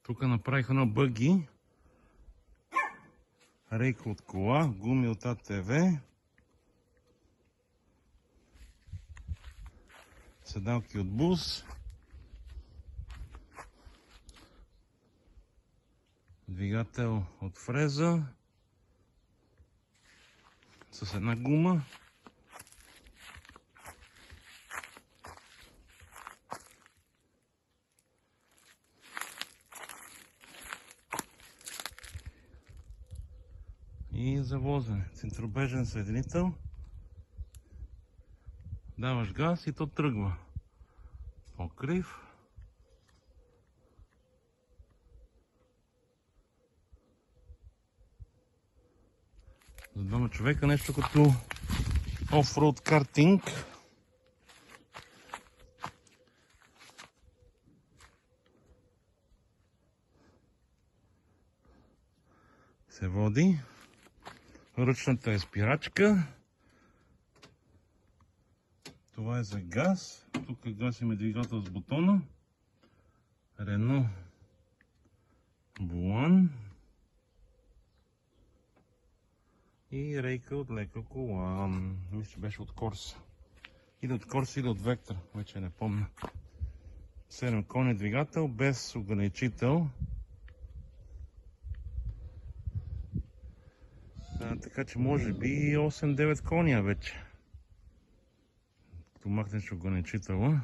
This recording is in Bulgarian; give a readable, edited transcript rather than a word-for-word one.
Тук направих едно бъги. Рейка от кола, гуми от АТВ. Седалки от бус. Двигател от фреза. С една гума. И завозене. Центробежен съединител. Даваш газ и то тръгва. Покрив. За двама човека нещо като офроуд картинг. Се води. Ръчната е спирачка. Това е за газ. Тук гасиме двигател с бутона. Рено Булан. И рейка от лека кола. Мисля, че беше от Корса. Или от Корса, или от Вектор. Вече не помня. 7 коня двигател без ограничител. Така че може би 8-9 коня вече. Като махнеш ограничителя.